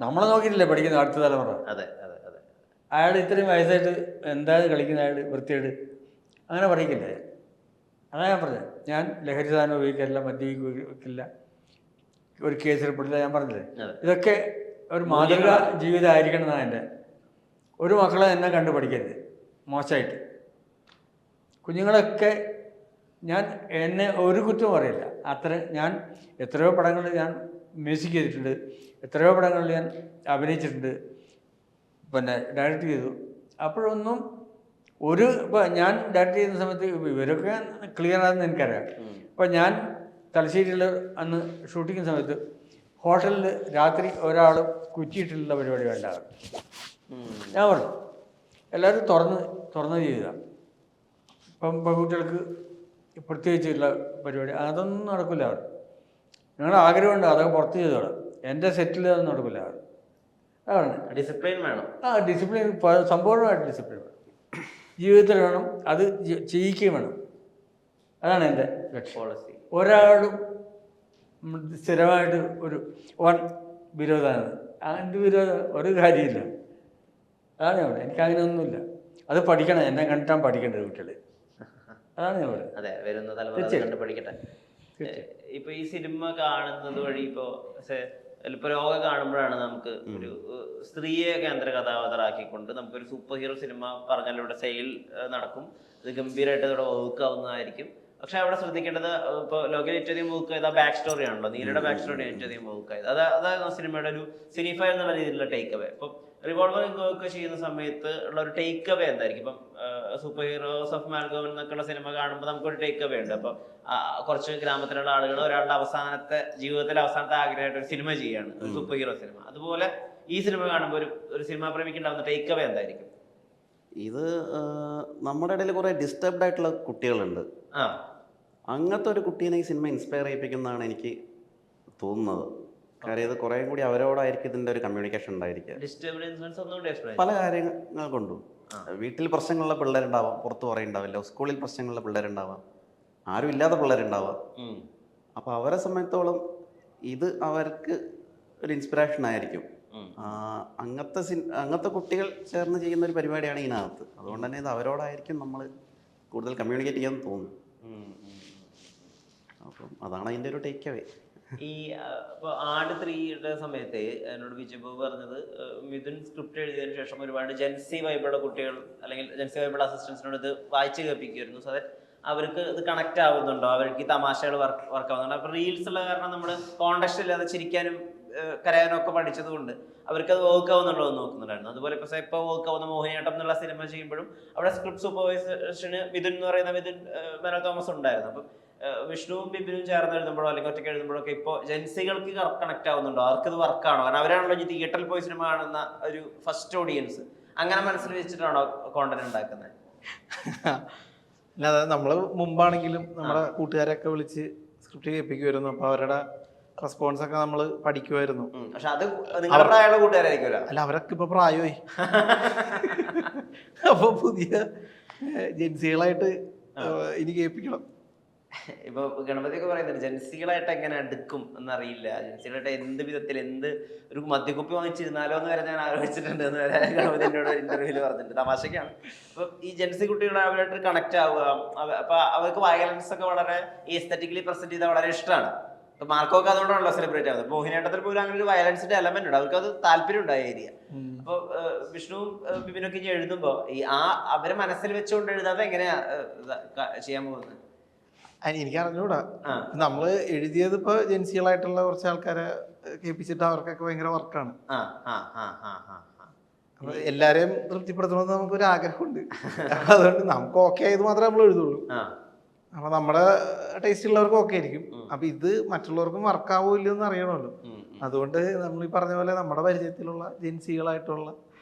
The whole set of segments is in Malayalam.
നമ്മളെ നോക്കിയിട്ടില്ലേ പഠിക്കുന്ന അടുത്ത തലമുറ. അതെ അതെ അതെ. അയാൾ ഇത്രയും വയസ്സായിട്ട് എന്താണ് കളിക്കുന്ന, അയാൾ വൃത്തിയായിട്ട് അങ്ങനെ പറയിക്കില്ലേ? അതാണ് ഞാൻ പറഞ്ഞത്. ഞാൻ ലഹരി സാധനം ഉപയോഗിക്കില്ല, മദ്യപിക്കില്ല, ഒരു കേസിൽപ്പെടില്ല, ഞാൻ പറഞ്ഞില്ലേ. ഇതൊക്കെ ഒരു മാതൃക ജീവിതമായിരിക്കണം എന്നാണ് എൻ്റെ. ഒരു മക്കളെ എന്നെ കണ്ടു പഠിക്കരുത് മോശമായിട്ട്. കുഞ്ഞുങ്ങളൊക്കെ എന്നെ ഒരു കുറ്റവും പറയില്ല. ഞാൻ എത്രയോ പടങ്ങളിൽ ഞാൻ മ്യൂസിക് ചെയ്തിട്ടുണ്ട്, എത്രയോ പടങ്ങളിൽ ഞാൻ അഭിനയിച്ചിട്ടുണ്ട്, പിന്നെ ഡയറക്റ്റ് ചെയ്തു. അപ്പോഴൊന്നും ഇപ്പോൾ ഞാൻ ഡയറക്റ്റ് ചെയ്യുന്ന സമയത്ത് ഇവരൊക്കെ ക്ലിയർ ആണെന്ന് എനിക്കറിയാം. അപ്പോൾ ഞാൻ തലശ്ശേരിയിൽ അന്ന് ഷൂട്ടിങ്ങിന് സമയത്ത് ഹോട്ടലിൽ രാത്രി ഒരാൾ കുറ്റിയിട്ടുള്ള പരിപാടി വേണ്ട. ഞാൻ പറഞ്ഞു എല്ലാവരും തുറന്ന് ചെയ്യുക. ഇപ്പം പെൺകുട്ടികൾക്ക് പ്രത്യേകിച്ചുള്ള പരിപാടി അതൊന്നും നടക്കില്ല. അവർ ഞങ്ങളുടെ ആഗ്രഹമുണ്ട് അതൊക്കെ പുറത്ത് ചെയ്തോളാം, എൻ്റെ സെറ്റിൽ അതൊന്നും നടക്കില്ല. അവർ അതാണ് ഡിസിപ്ലിൻ വേണം. ഡിസിപ്ലിൻ, സമ്പൂർണ്ണമായിട്ട് ഡിസിപ്ലിൻ വേണം ജീവിതത്തിൽ വേണം. അത് ചെയ്യിക്കുകയും വേണം. അതാണ് എൻ്റെ ലക്ഷ്യം. ഒരാളും സ്ഥിരമായിട്ട് ഒരു വിരോധമാണ്. അതിൻ്റെ വിരോധം ഒരു കാര്യമില്ല. അതാണ് ഞാൻ പറയുന്നത്. എനിക്കങ്ങനെ ഒന്നുമില്ല. അത് പഠിക്കണം, എന്നെ കണ്ടിട്ടാണ് പഠിക്കേണ്ടത് കുട്ടികൾ. അതാണ് ഞാൻ പറയുന്നത്. അതെ, വരുന്ന തലമുറ കണ്ട് പഠിക്കട്ടെ. ഇപ്പൊ ഈ സിനിമ കാണുന്നത് വഴി ഇപ്പൊ ലോകം കാണുമ്പോഴാണ് നമുക്ക് ഒരു സ്ത്രീയെ കേന്ദ്ര കഥാപാത്രമാക്കിക്കൊണ്ട് നമുക്കൊരു സൂപ്പർ ഹീറോ സിനിമ പറഞ്ഞാൽ ഇവിടെ സെയിൽ നടക്കും, ഇത് ഗംഭീരമായിട്ട് ഇവിടെ വർക്ക് ആവുന്നതായിരിക്കും. പക്ഷെ അവിടെ ശ്രദ്ധിക്കേണ്ടത് ഇപ്പോൾ ലോകയിൽ ഏറ്റവും അധികം വർക്ക് ചെയ്ത ബാക്ക് സ്റ്റോറി ആണല്ലോ. നീലയുടെ ബാക്ക് സ്റ്റോറിയാണ് ഏറ്റവും അധികം വർക്ക് ആയത്. അതായിരുന്നു സിനിമയുടെ ഒരു സിനിഫൈ എന്നുള്ള രീതിയിലുള്ള ടേക്ക് അവേ. ഇപ്പം റിവോൾവർ ഒക്കെ ചെയ്യുന്ന സമയത്ത് ഉള്ള ഒരു ടേക്ക് അവേ എന്തായിരിക്കും? ഇപ്പം സൂപ്പർ ഹീറോസ് ഓഫ് മാൽഗോവൻ എന്നൊക്കെയുള്ള സിനിമ കാണുമ്പോൾ നമുക്കൊരു ടേക്ക് അവേ ഉണ്ട്. അപ്പം കുറച്ച് ഗ്രാമത്തിലുള്ള ആളുകൾ ഒരാളുടെ ജീവിതത്തിലെ അവസാനത്തെ ആഗ്രഹമായിട്ട് ഒരു സിനിമ ചെയ്യാണ്, ഒരു സൂപ്പർ ഹീറോ സിനിമ. അതുപോലെ ഈ സിനിമ കാണുമ്പോൾ ഒരു സിനിമാ പ്രേമിക്ക് ഉണ്ടാകുന്ന ടേക്ക് അവേ എന്തായിരിക്കും? ഇത് നമ്മുടെ ഇടയിൽ കുറെ ഡിസ്റ്റർബ്ഡ് ആയിട്ടുള്ള കുട്ടികളുണ്ട്. അങ്ങനത്തെ ഒരു കുട്ടീനെ ഈ സിനിമ ഇൻസ്പയർ ചെയ്യിപ്പിക്കുന്നതാണ് എനിക്ക് തോന്നുന്നത്. കാര്യം ഇത് കുറേ കൂടി അവരോടായിരിക്കും ഇതിൻ്റെ ഒരു കമ്മ്യൂണിക്കേഷൻ ഉണ്ടായിരിക്കുക. പല കാര്യങ്ങൾ കൊണ്ടും വീട്ടിൽ പ്രശ്നങ്ങളുള്ള പിള്ളേരുണ്ടാവാം, പുറത്ത് കുറേ ഉണ്ടാവില്ല, സ്കൂളിൽ പ്രശ്നങ്ങളുള്ള പിള്ളേരുണ്ടാവാം, ആരും ഇല്ലാത്ത പിള്ളേരുണ്ടാവാം. അപ്പോൾ അവരെ സംബന്ധിച്ചോളം ഇത് അവർക്ക് ഒരു ഇൻസ്പിറേഷൻ ആയിരിക്കും. അങ്ങനത്തെ കുട്ടികൾ ചേർന്ന് ചെയ്യുന്ന ഒരു പരിപാടിയാണ് ഇതിനകത്ത്. അതുകൊണ്ട് തന്നെ ഇത് അവരോടായിരിക്കും നമ്മൾ കൂടുതൽ കമ്മ്യൂണിക്കേറ്റ് ചെയ്യാൻ തോന്നുന്നു. അപ്പം അതാണ് അതിൻ്റെ ഒരു ടേക്ക് അവേ. ഈ ഇപ്പോൾ ആട് 3യുടെ സമയത്ത് എന്നോട് വിജയബാബു പറഞ്ഞത്, മിഥുൻ സ്ക്രിപ്റ്റ് എഴുതിയതിനു ശേഷം ഒരുപാട് ജെൻസി വൈബുള്ള കുട്ടികൾ അല്ലെങ്കിൽ ജെൻസി വൈബുള്ള അസിസ്റ്റൻസിനോട് ഇത് വായിച്ച് കേൾപ്പിക്കുമായിരുന്നു. സോ ദാറ്റ് അവർക്ക് ഇത് കണക്ട് ആവുന്നുണ്ടോ, അവർക്ക് ഈ തമാശകൾ വർക്ക് ആവുന്നുണ്ടോ. അപ്പോൾ റീൽസ് ഉള്ള കാരണം നമ്മൾ കോണ്ടക്സ്റ്റ് ഇല്ലാതെ ചിരിക്കാനും കരയാനും ഒക്കെ പഠിച്ചത് കൊണ്ട് അവർക്കത് വർക്ക് ആവുന്നുണ്ടോ എന്ന് നോക്കുന്നുണ്ടായിരുന്നു. അതുപോലെ ഇപ്പോൾ വർക്ക് ആവുന്ന മോഹിനിയാട്ടം എന്നുള്ള സിനിമ ചെയ്യുമ്പോഴും അവിടെ സ്ക്രിപ്റ്റ് സൂപ്പർവൈസേഷന് മിഥുൻ എന്ന് പറയുന്ന മിഥുൻ മെനോ തോമസ് ഉണ്ടായിരുന്നു. അപ്പം വിഷ്ണുവും ബിബിനും ചേർന്ന് എഴുതുമ്പോഴോ അല്ലെങ്കിൽ ഒറ്റയ്ക്ക് എഴുതുമ്പോഴൊക്കെ ഇപ്പോൾ ജെൻസികൾക്ക് കണക്ട് ആവുന്നുണ്ടോ, അവർക്കത് വർക്കാണോ? കാരണം അവരാണല്ലോ ഈ തിയേറ്ററിൽ പോയി സിനിമ കാണുന്ന ഒരു ഫസ്റ്റ് ഓഡിയൻസ്. അങ്ങനെ മനസ്സിൽ വെച്ചിട്ടാണോ കോണ്ടന്റ് ഉണ്ടാക്കുന്നത്? അല്ലാതെ നമ്മൾ മുമ്പാണെങ്കിലും നമ്മുടെ കൂട്ടുകാരൊക്കെ വിളിച്ച് സ്ക്രിപ്റ്റ് കേൾപ്പിക്കുമായിരുന്നു. അപ്പോൾ അവരുടെ റെസ്പോൺസ് ഒക്കെ നമ്മൾ പഠിക്കുമായിരുന്നു. പക്ഷെ അത് നിങ്ങളുടെ പ്രായമുള്ള കൂട്ടുകാരായിരിക്കുമല്ലോ. അല്ല, അവരൊക്കെ ഇപ്പൊ പ്രായമായി. അപ്പൊ പുതിയ ജെൻസികളായിട്ട് ഇനി കേൾപ്പിക്കണം. ഇപ്പൊ ഗണപതിയൊക്കെ പറയുന്നുണ്ട് ജെൻസികളായിട്ട് എങ്ങനെ അടുക്കും എന്നറിയില്ല, ജെൻസികളായിട്ട് എന്ത് വിധത്തിൽ ഒരു മദ്യക്കുപ്പി വാങ്ങിച്ചിരുന്നാലോ എന്ന് വരെ ഞാൻ ആലോചിച്ചിട്ടുണ്ട് എന്ന് വരെ ഗണപതി എന്നോട് ഇന്റർവ്യൂല് പറഞ്ഞിട്ടുണ്ട്. തമാശക്കാണ്. അപ്പൊ ഈ ജെൻസി കുട്ടികൾ അവരായിട്ട് കണക്ട് ആവുക, അപ്പൊ അവർക്ക് വയലൻസ് ഒക്കെ വളരെ എസ്തെറ്റിക്കലി പ്രസന്റ് ചെയ്താൽ വളരെ ഇഷ്ടമാണ്. ഇപ്പൊ മാർക്കൊക്കെ അതുകൊണ്ടാണല്ലോ സെലിബ്രേറ്റ് ആവുന്നത്. മോഹിനിയാട്ടത്തിൽ പോലും അങ്ങനെ ഒരു വയലൻസിന്റെ എലമെന്റ് ഉണ്ട്, അവർക്ക് അത് താല്പര്യം ഉണ്ടായ ഏരിയ. അപ്പൊ വിഷ്ണുവും ബിബിനൊക്കെ ഇനി എഴുതുമ്പോ അവരെ മനസ്സിൽ വെച്ചുകൊണ്ട് എഴുതാതെ എങ്ങനെയാ ചെയ്യാൻ പോകുന്നത്? എനിക്ക് അറിഞ്ഞൂടാ. നമ്മള് എഴുതിയത് ഇപ്പൊ ജെൻസികളായിട്ടുള്ള കുറച്ച് ആൾക്കാരെ കേൾപ്പിച്ചിട്ട് അവർക്കൊക്കെ ഭയങ്കര വർക്കാണ്. അപ്പൊ എല്ലാരെയും തൃപ്തിപ്പെടുത്തണമെന്ന് നമുക്കൊരു ആഗ്രഹമുണ്ട്. അതുകൊണ്ട് നമുക്ക് ഓക്കെ ആയത് മാത്രമേ നമ്മൾ എഴുതുള്ളൂ. അപ്പൊ നമ്മുടെ ടേസ്റ്റ് ഉള്ളവർക്ക് ഓക്കെ ആയിരിക്കും. അപ്പൊ ഇത് മറ്റുള്ളവർക്കും വർക്കാവോ ഇല്ലയോ എന്ന് അറിയണമല്ലോ. അതുകൊണ്ട് നമ്മൾ ഈ പറഞ്ഞ പോലെ നമ്മുടെ പരിചയത്തിലുള്ള ജെൻസികളായിട്ടുള്ള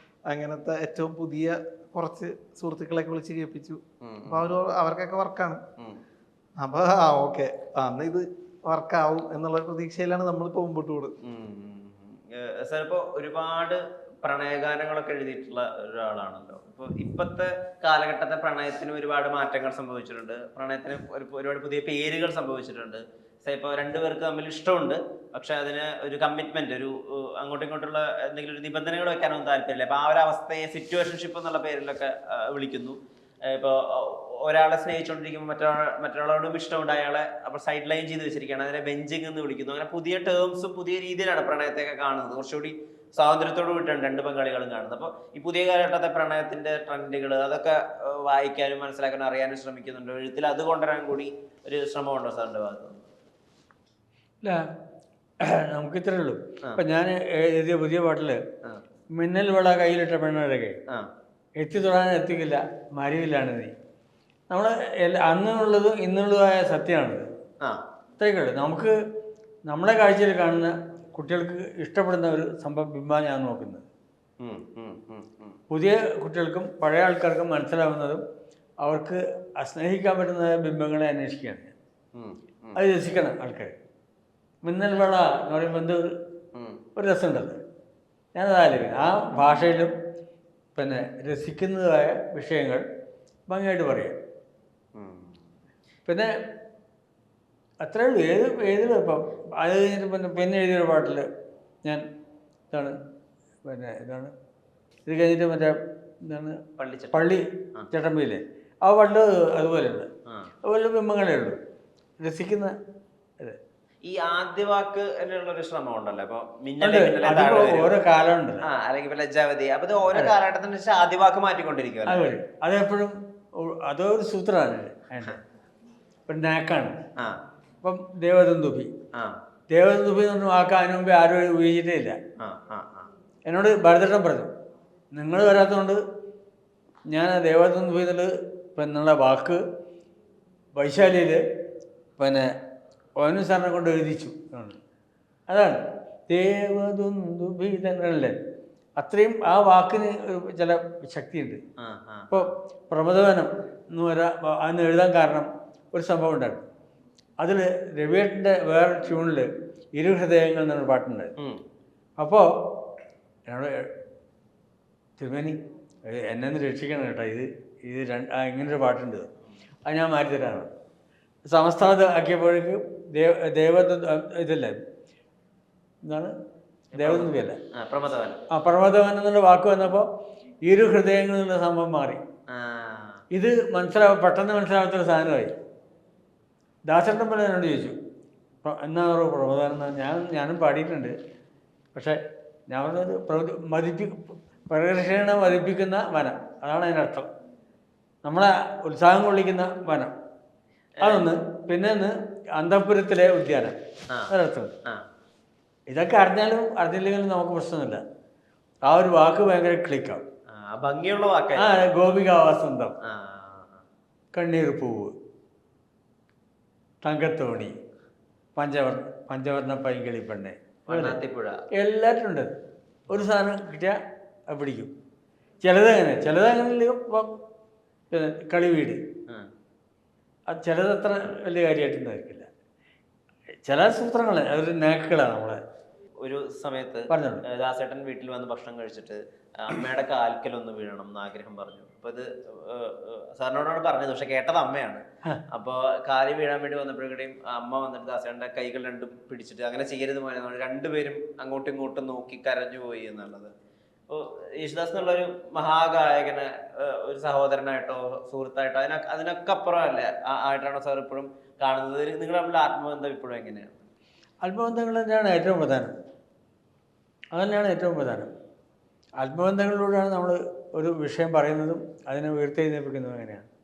അങ്ങനത്തെ ഏറ്റവും പുതിയ കുറച്ച് സുഹൃത്തുക്കളെയൊക്കെ വിളിച്ച് കേൾപ്പിച്ചു. അപ്പൊ അവർക്കൊക്കെ വർക്കാണ്. അപ്പൊ ഓക്കെ, അന്ന് ഇത് വർക്കാവും എന്നുള്ള പ്രതീക്ഷയിലാണ് നമ്മളിപ്പോ മുമ്പോട്ട് പോകുന്നത്. സാർ ഇപ്പൊ ഒരുപാട് പ്രണയഗാനങ്ങളൊക്കെ എഴുതിയിട്ടുള്ള ഒരാളാണല്ലോ. ഇപ്പൊ ഇപ്പോഴത്തെ കാലഘട്ടത്തെ പ്രണയത്തിന് ഒരുപാട് മാറ്റങ്ങൾ സംഭവിച്ചിട്ടുണ്ട്. പ്രണയത്തിന് ഒരുപാട് പുതിയ പേരുകൾ സംഭവിച്ചിട്ടുണ്ട്. ഇപ്പോൾ രണ്ടുപേർക്ക് തമ്മിൽ ഇഷ്ടമുണ്ട്, പക്ഷെ അതിന് ഒരു കമ്മിറ്റ്മെന്റ്, ഒരു അങ്ങോട്ടും ഇങ്ങോട്ടുള്ള എന്തെങ്കിലും ഒരു നിബന്ധനകൾ വെക്കാനൊന്നും താല്പര്യമില്ല. അപ്പൊ ആ ഒരു അവസ്ഥയെ സിറ്റുവേഷൻഷിപ്പ് എന്നുള്ള പേരിലൊക്കെ വിളിക്കുന്നു. ഇപ്പോൾ ഒരാളെ സ്നേഹിച്ചുകൊണ്ടിരിക്കുമ്പോൾ മറ്റൊരാളോടും ഇഷ്ടമുണ്ട്, അയാളെ അപ്പോൾ സൈഡ് ലൈൻ ചെയ്ത് വെച്ചിരിക്കുകയാണ്, അതിനെ ബെഞ്ചിങ് എന്ന് വിളിക്കുന്നു. അങ്ങനെ പുതിയ ടേംസും പുതിയ രീതിയിലാണ് പ്രണയത്തെയൊക്കെ കാണുന്നത്. കുറച്ചുകൂടി സ്വാതന്ത്ര്യത്തോട് വിട്ടാണ് രണ്ട് പങ്കാളികളും കാണുന്നത്. അപ്പോൾ ഈ പുതിയ കാലഘട്ടത്തെ പ്രണയത്തിന്റെ ട്രെൻഡുകൾ അതൊക്കെ വായിക്കാനും മനസ്സിലാക്കാനും അറിയാനും ശ്രമിക്കുന്നുണ്ട്. എഴുത്തിൽ അത് കൊണ്ടുവരാൻ കൂടി ഒരു ശ്രമമുണ്ടോ സാറിന്റെ ഭാഗത്ത്? ഇല്ല, നമുക്ക് ഇത്രേ ഉള്ളൂ. ഇപ്പം ഞാൻ എഴുതിയ പുതിയ പാട്ടിൽ മിന്നൽ വിള കയ്യിലിട്ട പെണ്ണഴകെ എത്തി തൊടാൻ എത്തിക്കില്ല മരിവില്ലാണ് നീ. നമ്മൾ അന്നുള്ളതും ഇന്നുള്ളതുമായ സത്യമാണിത്. ഇത്രയൊക്കെ നമുക്ക് നമ്മളെ കാഴ്ചയിൽ കാണുന്ന കുട്ടികൾക്ക് ഇഷ്ടപ്പെടുന്ന ഒരു ബിംബമാണ് ഞാൻ നോക്കുന്നത്. പുതിയ കുട്ടികൾക്കും പഴയ ആൾക്കാർക്കും മനസ്സിലാവുന്നതും അവർക്ക് സ്നേഹിക്കാൻ പറ്റുന്ന ബിംബങ്ങളെ അന്വേഷിക്കുകയാണ് ഞാൻ. അത് രസിക്കണം ആൾക്കാർ. മിന്നൽ വേള എന്ന് പറയുമ്പോൾ എന്ത് ഒരു രസമുണ്ടല്ലോ. ഞാനതായാലും ആ ഭാഷയിലും പിന്നെ രസിക്കുന്നതായ വിഷയങ്ങൾ ഭംഗിയായിട്ട് പറയാം. പിന്നെ അത്രേ ഉള്ളൂ. ഏതിലും ഇപ്പം അത് കഴിഞ്ഞിട്ട് പിന്നെ എഴുതിയൊരു പാട്ടിൽ ഞാൻ ഇതാണ് ഇത് കഴിഞ്ഞിട്ട് എന്താണ് പള്ളി ചേട്ടമ്പയിലെ ആ പാട്ടിൽ അതുപോലെയുണ്ട്. അതുപോലെ ബിംബങ്ങളേ ഉള്ളൂ രസിക്കുന്ന ഇത്. ഈ ആദ്യ വാക്ക് ഒരു ശ്രമം ഉണ്ടല്ലോ. ഇപ്പൊ ഓരോ കാലം ഉണ്ടല്ലോ, അല്ലെങ്കിൽ ലജ്ജാവതി. അപ്പൊ ഇത് ഓരോ കാലഘട്ടത്തിന് ആദ്യ വാക്ക് മാറ്റിക്കൊണ്ടിരിക്കും. അതെപ്പോഴും അതൊരു സൂത്രമാണ് അതിൻ്റെ. ഇപ്പം നാക്കാണ്. ഇപ്പം ദേവദന്തുഭി എന്ന് പറഞ്ഞ വാക്ക് അതിനു മുമ്പേ ആരും ഉപയോഗിച്ചിട്ടേ ഇല്ല. എന്നോട് ഭരതേട്ടൻ പറഞ്ഞു, നിങ്ങൾ വരാത്തതുകൊണ്ട് ഞാൻ ദേവദന്തുഭി എന്നുള്ള വാക്ക് വൈശാലിയിൽ പിന്നെ ഓനു സാറിനെ കൊണ്ട് എഴുതിച്ചു. അതാണ് ദേവദന്തുഭി തന്നെയല്ലേ. അത്രയും ആ വാക്കിന് ചില ശക്തിയുണ്ട്. ഇപ്പോൾ പ്രമദവനം എന്ന് അന്ന് എഴുതാൻ കാരണം ഒരു സംഭവം ഉണ്ടായിരുന്നു. അതിൽ രവിയേട്ടൻ്റെ വേറെ ട്യൂണിൽ ഇരുഹൃദയങ്ങൾ എന്നൊരു പാട്ടുണ്ട്. അപ്പോൾ എന്നോട് തിരുമേനി എന്നെ ഒന്ന് രക്ഷിക്കണം കേട്ടോ, ഇത് ഇങ്ങനൊരു പാട്ടുണ്ട്, അത് ഞാൻ മാറ്റിത്തരാണ്. സമസ്ഥാനത്ത് ആക്കിയപ്പോഴേക്ക് ഇതല്ലേ എന്താണ് ദേവദന്തുഭി പ്രമദവൻ എന്നുള്ള വാക്ക് വന്നപ്പോൾ ഇരു ഹൃദയങ്ങൾ എന്നുള്ള സംഭവം മാറി. ഇത് പെട്ടെന്ന് മനസ്സിലാവാത്തൊരു സാധനമായി. ദാസേട്ടൻ പോലെ എന്നോട് ചോദിച്ചു, എന്നാ പ്രമദവൻ? ഞാനും പാടിയിട്ടുണ്ട്, പക്ഷേ ഞാൻ പറഞ്ഞത് പ്രകർഷണ മതിപ്പിക്കുന്ന വനം, അതാണ് അതിനർത്ഥം. നമ്മളെ ഉത്സാഹം കൊള്ളിക്കുന്ന വനം അതൊന്ന്. പിന്നെ ഒന്ന് അന്തഃപുരത്തിലെ ഉദ്യാനം, ഒരർത്ഥം. ഇതൊക്കെ അറിഞ്ഞാലും അറിഞ്ഞില്ലെങ്കിലും നമുക്ക് പ്രശ്നമില്ല. ആ ഒരു വാക്ക് ഭയങ്കര ക്ലിക്കാവും. ഭംഗിയുള്ള വാക്ക്. ഗോപികാവസന്തം, കണ്ണീർ പൂവ്, തങ്കത്തോണി, പഞ്ചവർണ്ണ പൈങ്കിളി പെണ്ണെ, എല്ലാവരും ഉണ്ട്. ഒരു സാധനം കിട്ടിയാൽ അത് പിടിക്കും. ചിലതങ്ങനെ കളിവീട്, ചിലതത്ര വലിയ കാര്യമായിട്ടൊന്നും ആയിരിക്കില്ല. ചില സൂത്രങ്ങൾ അതൊരു നാക്കുകളാണ് നമ്മളെ. ഒരു സമയത്ത് ദാസേട്ടൻ വീട്ടിൽ വന്ന് ഭക്ഷണം കഴിച്ചിട്ട് അമ്മയുടെ കാൽക്കലൊന്ന് വീഴണം എന്ന് ആഗ്രഹം പറഞ്ഞു. അപ്പൊ ഇത് സാറിനോടാണ് പറഞ്ഞത്, പക്ഷെ കേട്ടത് അമ്മയാണ്. അപ്പൊ കാലി വീഴാൻ വേണ്ടി വന്നപ്പോഴേക്കും അമ്മ വന്നിട്ട് ദാസേട്ടന്റെ കൈകൾ രണ്ടും പിടിച്ചിട്ട് അങ്ങനെ ചെയ്യരുത് മോനെ, രണ്ടുപേരും അങ്ങോട്ടും ഇങ്ങോട്ടും നോക്കി കരഞ്ഞു പോയി എന്നുള്ളത്. അപ്പോൾ യേശുദാസ് എന്നുള്ളൊരു മഹാഗായകന് ഒരു സഹോദരനായിട്ടോ സുഹൃത്തായിട്ടോ അതിനൊക്കെ അപ്പുറമല്ലേ ആയിട്ടാണോ സാർ ഇപ്പോഴും കാണുന്നത്? നിങ്ങളുടെ തമ്മിൽ ആത്മബന്ധം ഇപ്പോഴും എങ്ങനെയാണ്? ആത്മബന്ധങ്ങൾ തന്നെയാണ് ഏറ്റവും പ്രധാനം. അതന്നെയാണ് ഏറ്റവും പ്രധാനം. ആത്മബന്ധങ്ങളിലൂടെയാണ് നമ്മൾ ഒരു വിഷയം പറയുന്നതും അതിനെ ഉയർത്തെഴുന്നേൽപ്പിക്കുന്നതും എങ്ങനെയാണ്.